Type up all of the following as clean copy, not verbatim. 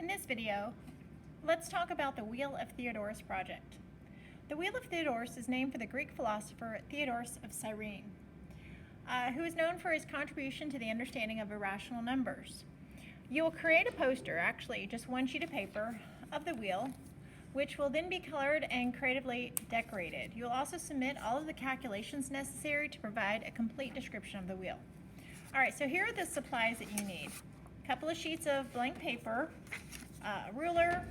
In this video, let's talk about the Wheel of Theodorus project. The Wheel of Theodorus is named for the Greek philosopher Theodorus of Cyrene, who is known for his contribution to the understanding of irrational numbers. You will create a poster, actually just one sheet of paper, of the wheel, which will then be colored and creatively decorated. You'll also submit all of the calculations necessary to provide a complete description of the wheel. Alright, so here are the supplies that you need. A couple of sheets of blank paper, a ruler,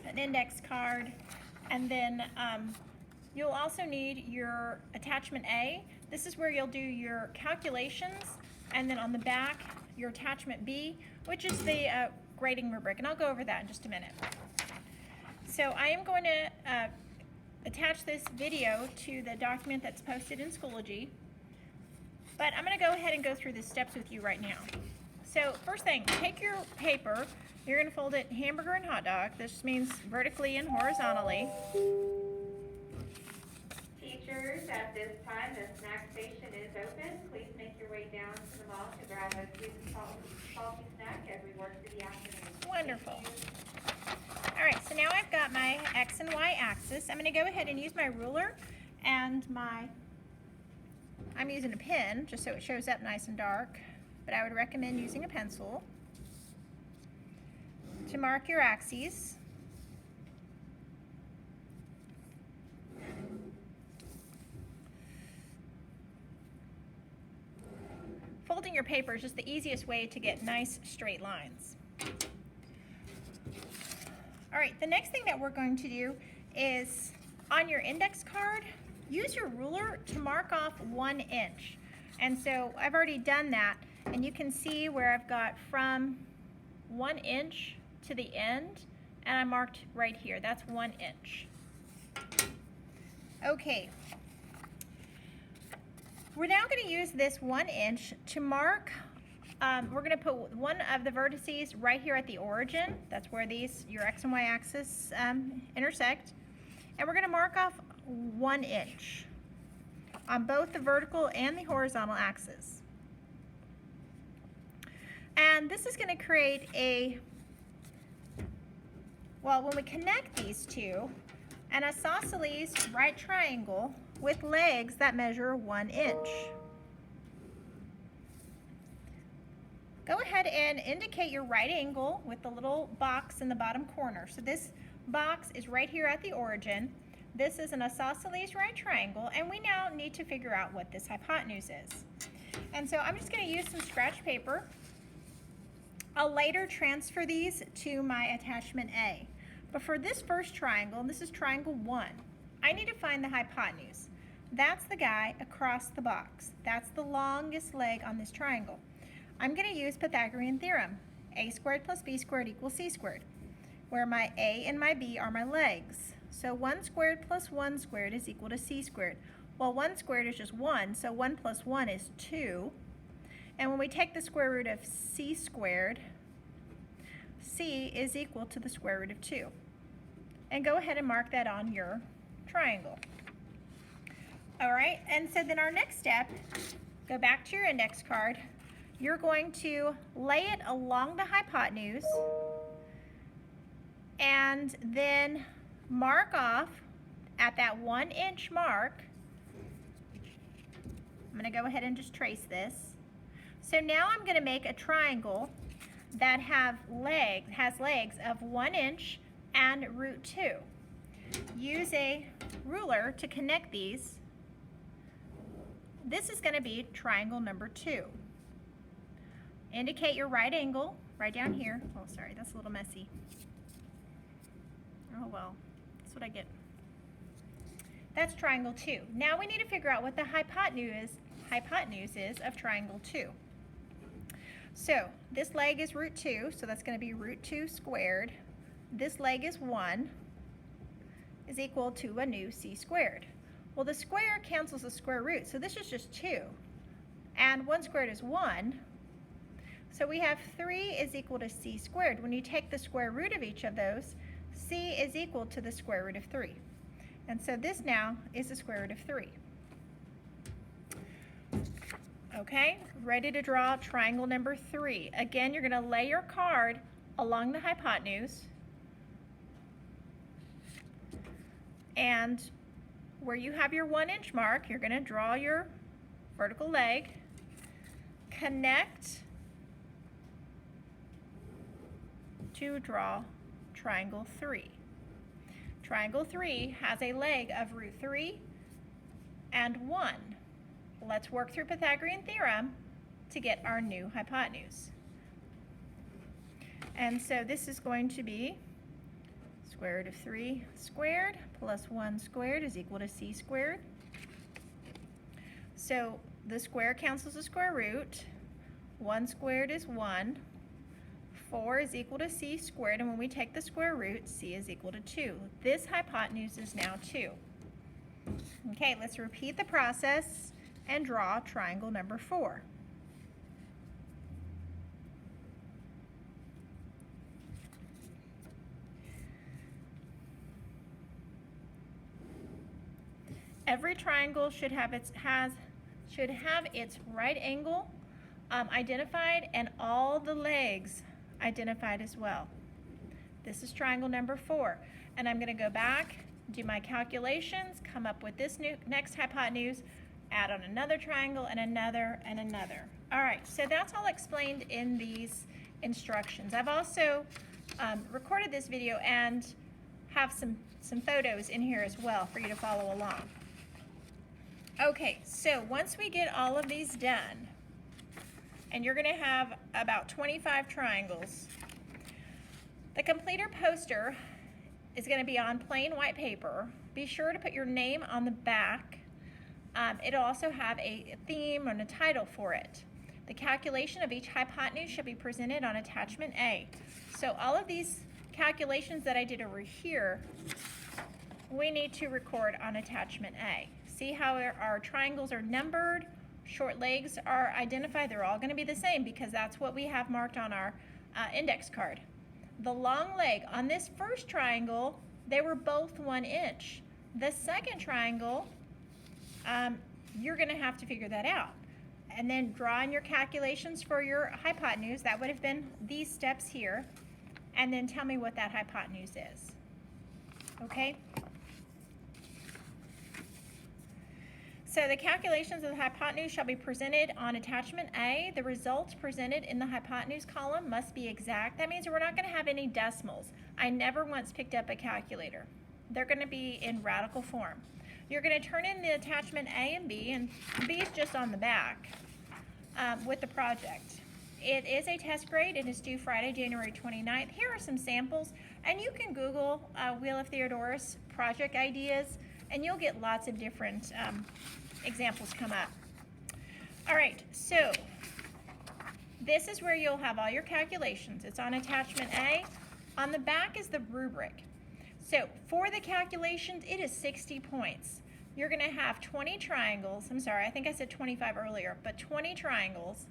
an index card, and then you'll also need your attachment A. This is where you'll do your calculations, and then on the back, your attachment B, which is the grading rubric, and I'll go over that in just a minute. So I am going to attach this video to the document that's posted in Schoology, but I'm going to go ahead and go through the steps with you right now. So first thing, take your paper, you're going to fold it hamburger and hot dog. This means vertically and horizontally. Teachers, at this time the snack station is open. Please make your way down to the mall to grab a sweet and salty snack as we work through the afternoon. Wonderful. Alright, so now I've got my X and Y axis. I'm going to go ahead and use my ruler and I'm using a pen just so it shows up nice and dark, but I would recommend using a pencil to mark your axes. Folding your paper is just the easiest way to get nice straight lines. Alright, the next thing that we're going to do is on your index card, use your ruler to mark off 1 inch. And so I've already done that, and you can see where I've got from 1 inch to the end, and I marked right here. That's 1 inch. Okay. We're now going to use this 1 inch to mark, we're going to put one of the vertices right here at the origin. That's where your X and Y axis intersect. And we're going to mark off 1 inch on both the vertical and the horizontal axis. And this is going to create when we connect these two, an isosceles right triangle with legs that measure 1 inch. Go ahead and indicate your right angle with the little box in the bottom corner. So this box is right here at the origin. This is an isosceles right triangle, and we now need to figure out what this hypotenuse is. And so I'm just going to use some scratch paper. I'll later transfer these to my attachment A. But for this first triangle, this is triangle 1, I need to find the hypotenuse. That's the guy across the box. That's the longest leg on this triangle. I'm going to use Pythagorean theorem. A squared plus b squared equals c squared, where my a and my b are my legs. So 1 squared plus 1 squared is equal to c squared. Well, 1 squared is just 1, so 1 plus 1 is 2. And when we take the square root of c squared, c is equal to the square root of 2. And go ahead and mark that on your triangle. Alright, and so then our next step, go back to your index card. You're going to lay it along the hypotenuse and then mark off at that 1 inch mark. I'm going to go ahead and just trace this. So now I'm going to make a triangle that has legs of 1 inch and root 2. Use a ruler to connect these. This is going to be triangle number 2. Indicate your right angle right down here. Oh, sorry, that's a little messy. Oh well, that's what I get. That's triangle 2. Now we need to figure out what the hypotenuse is of triangle 2. So this leg is root 2, so that's going to be root 2 squared. This leg is 1, is equal to a new c squared. Well, the square cancels the square root, so this is just 2. And 1 squared is 1. So we have 3 is equal to c squared. When you take the square root of each of those, c is equal to the square root of 3. And so this now is the square root of 3. Okay, ready to draw triangle number 3. Again, you're going to lay your card along the hypotenuse, and where you have your 1-inch mark, you're going to draw your vertical leg, connect to draw triangle 3. Triangle 3 has a leg of root 3 and 1. Let's work through Pythagorean theorem to get our new hypotenuse. And so this is going to be square root of 3 squared plus 1 squared is equal to c squared. So the square cancels the square root. 1 squared is 1. 4 is equal to c squared, and when we take the square root, c is equal to 2. This hypotenuse is now 2. Okay, let's repeat the process and draw triangle number 4. Every triangle should have its right angle identified and all the legs identified as well. This is triangle number 4, and I'm going to go back, do my calculations, come up with this next hypotenuse, add on another triangle and another and another. All right, so that's all explained in these instructions. I've also recorded this video and have some photos in here as well for you to follow along. Okay, so once we get all of these done, and you're going to have about 25 triangles, the completer poster is going to be on plain white paper. Be sure to put your name on the back. It'll also have a theme and a title for it. The calculation of each hypotenuse should be presented on attachment A. So all of these calculations that I did over here, we need to record on attachment A. See how our triangles are numbered, short legs are identified. They're all going to be the same because that's what we have marked on our index card. The long leg on this first triangle, they were both 1 inch. The second triangle, you're going to have to figure that out. And then draw in your calculations for your hypotenuse. That would have been these steps here. And then tell me what that hypotenuse is. Okay? So the calculations of the hypotenuse shall be presented on attachment A. The results presented in the hypotenuse column must be exact. That means we're not going to have any decimals. I never once picked up a calculator. They're going to be in radical form. You're going to turn in the attachment A and B, and B is just on the back with the project. It is a test grade. It is due Friday, January 29th. Here are some samples, and you can Google Wheel of Theodorus project ideas, and you'll get lots of different examples come up. All right, so this is where you'll have all your calculations. It's on attachment A. On the back is the rubric. So for the calculations, it is 60 points. You're going to have 20 triangles. I'm sorry, I think I said 25 earlier, but 20 triangles.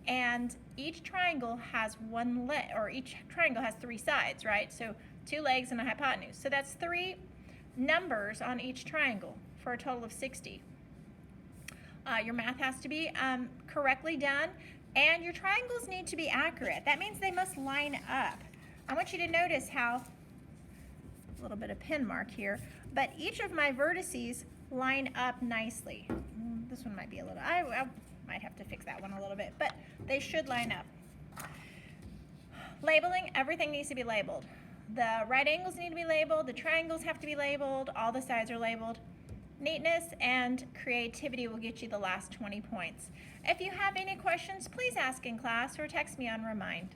And each triangle has one leg, or each triangle has 3 sides, right? So 2 legs and a hypotenuse. So that's 3 numbers on each triangle for a total of 60. Your math has to be correctly done, and your triangles need to be accurate. That means they must line up. I want you to notice how, a little bit of pen mark here, but each of my vertices line up nicely. This one might be a little, I might have to fix that one a little bit, but they should line up. Labeling, everything needs to be labeled. The right angles need to be labeled, the triangles have to be labeled, all the sides are labeled. Neatness and creativity will get you the last 20 points. If you have any questions, please ask in class or text me on Remind.